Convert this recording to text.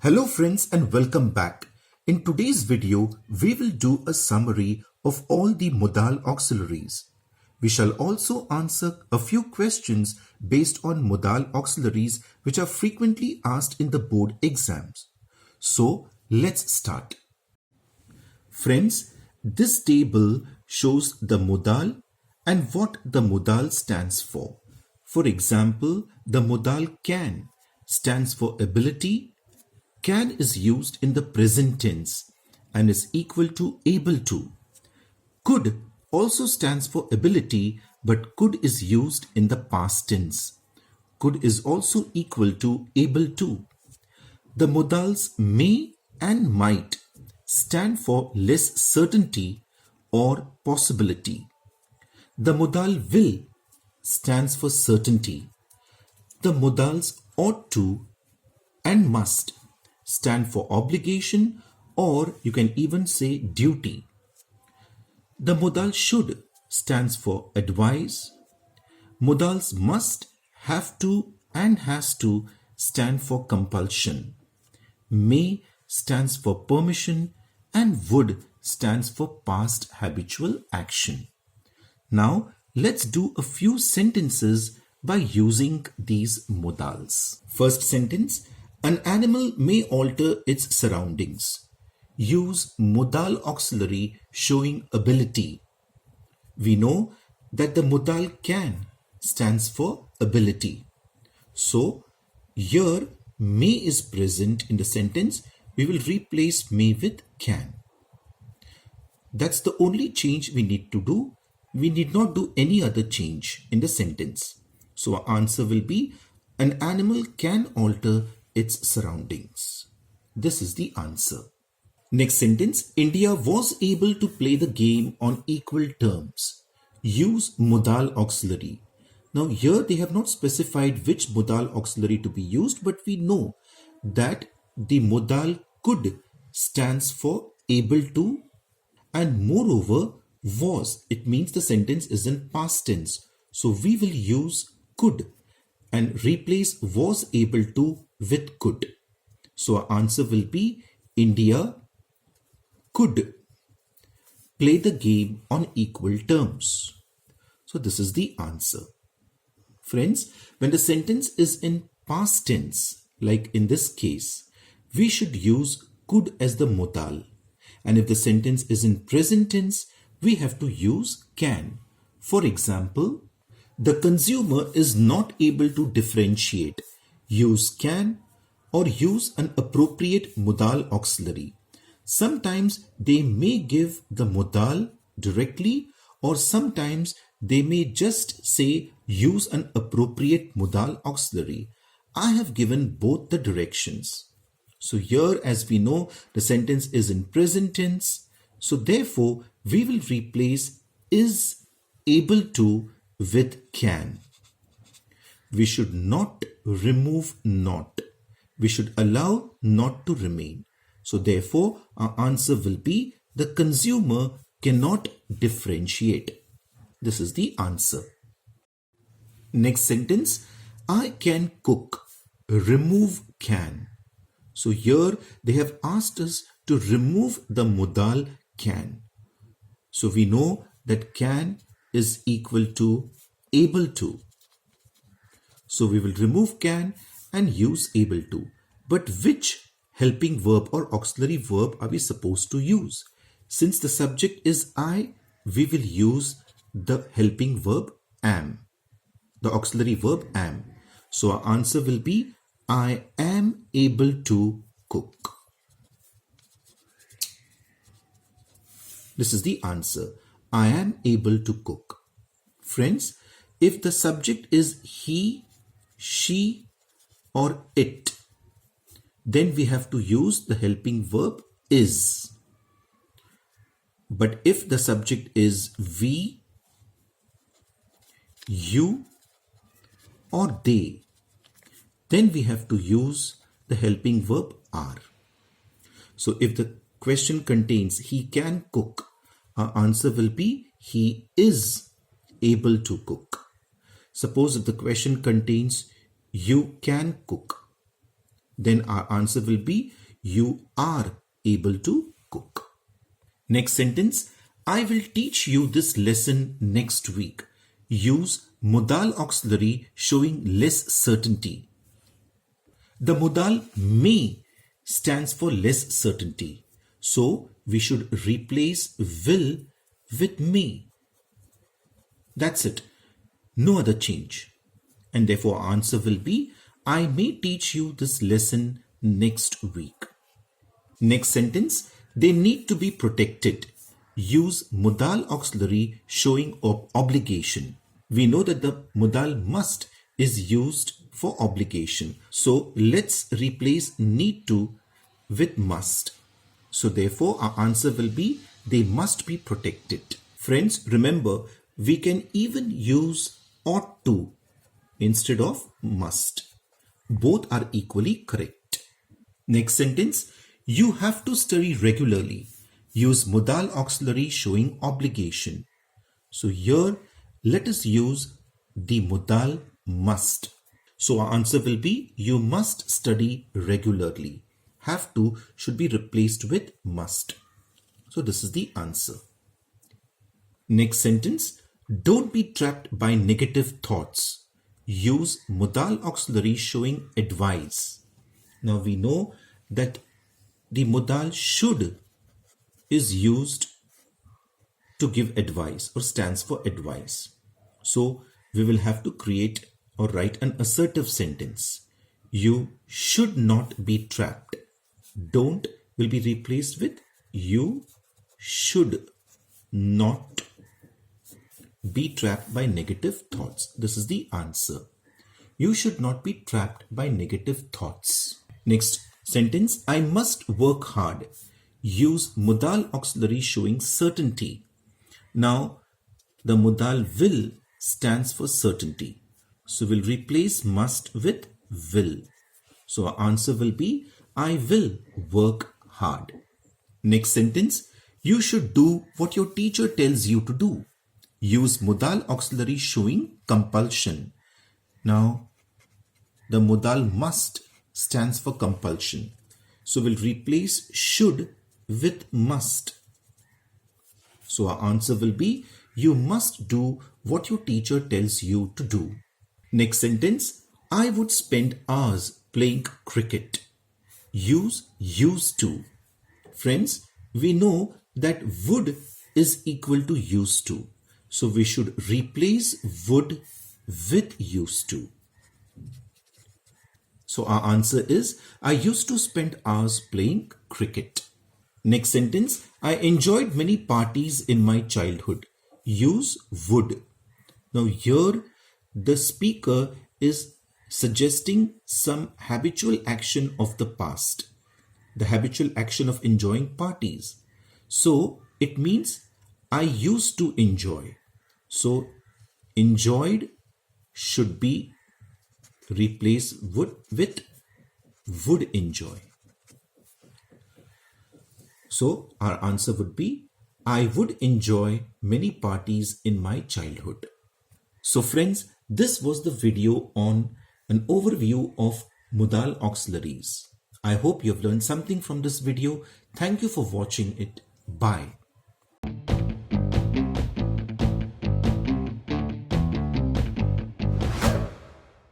Hello friends and welcome back. In today's video, we will do a summary of all the modal auxiliaries. We shall also answer a few questions based on modal auxiliaries which are frequently asked in the board exams. So let's start. Friends, this table shows the modal and what the modal stands for. For example, the modal can stands for ability. Can is used in the present tense and is equal to able to. Could also stands for ability, but could is used in the past tense. Could is also equal to able to. The modals may and might stand for less certainty or possibility. The modal will stands for certainty. The modals ought to and must stand for obligation, or you can even say duty. The modal should stands for advise. Modals must, have to and has to stand for compulsion. May stands for permission and would stands for past habitual action. Now let's do a few sentences by using these modals. First sentence, an animal may alter its surroundings. Use modal auxiliary showing ability. We know that the modal can stands for ability. So here may is present in the sentence. We will replace may with can. That's the only change we need to do. We need not do any other change in the sentence. So our answer will be an animal can alter its surroundings. This is the answer. Next sentence, India was able to play the game on equal terms. Use modal auxiliary. Now here they have not specified which modal auxiliary to be used, but we know that the modal could stands for able to, and moreover was, it means the sentence is in past tense. So we will use could and replace was able to with could. So our answer will be India could play the game on equal terms. So this is the answer. Friends, when the sentence is in past tense, like in this case, we should use could as the modal. And if the sentence is in present tense, we have to use can. For example, the consumer is not able to differentiate. Use can or use an appropriate modal auxiliary. Sometimes they may give the modal directly, or sometimes they may just say use an appropriate modal auxiliary. I have given both the directions. So here, as we know, the sentence is in present tense. So therefore, we will replace is able to with can. We should not remove not. We should allow not to remain. So therefore, our answer will be the consumer cannot differentiate. This is the answer. Next sentence, I can cook. Remove can. So here they have asked us to remove the modal can. So we know that can is equal to able to. So we will remove can and use able to. But which helping verb or auxiliary verb are we supposed to use? Since the subject is I, we will use the helping verb am, the auxiliary verb am. So our answer will be I am able to cook. This is the answer. I am able to cook. Friends, if the subject is he, she, or it, then we have to use the helping verb is. But if the subject is we, you, or they, then we have to use the helping verb are. So if the question contains he can cook, our answer will be he is able to cook. Suppose if the question contains you can cook, then our answer will be you are able to cook. Next sentence, I will teach you this lesson next week. Use modal auxiliary showing less certainty. The modal may stands for less certainty. So we should replace will with may. That's it. No other change. And therefore our answer will be I may teach you this lesson next week. Next sentence, they need to be protected. Use modal auxiliary showing obligation. We know that the modal must is used for obligation. So let's replace need to with must. So therefore our answer will be they must be protected. Friends, remember we can even use ought to instead of must. Both are equally correct. Next sentence, you have to study regularly. Use modal auxiliary showing obligation. So here let us use the modal must. So our answer will be you must study regularly. Have to should be replaced with must. So this is the answer. Next sentence, don't be trapped by negative thoughts. Use modal auxiliary showing advise. Now we know that the modal should is used to give advice or stands for advice. So we will have to create or write an assertive sentence. You should not be trapped. Don't will be replaced with you should not be trapped by negative thoughts. This is the answer. You should not be trapped by negative thoughts. Next sentence, I must work hard. Use modal auxiliary showing certainty. Now the modal will stands for certainty. So we'll replace must with will. So our answer will be I will work hard. Next sentence, you should do what your teacher tells you to do. Use modal auxiliary showing compulsion. Now the modal must stands for compulsion. So we'll replace should with must. So our answer will be you must do what your teacher tells you to do. Next sentence, I would spend hours playing cricket. Use used to. Friends, we know that would is equal to used to. So we should replace would with used to. So our answer is I used to spend hours playing cricket. Next sentence, I enjoyed many parties in my childhood. Use would. Now here the speaker is suggesting some habitual action of the past. The habitual action of enjoying parties. So it means I used to enjoy. So enjoyed should be replaced with would enjoy. So our answer would be I would enjoy many parties in my childhood. So friends, this was the video on an overview of modal auxiliaries. I hope you have learned something from this video. Thank you for watching it. Bye.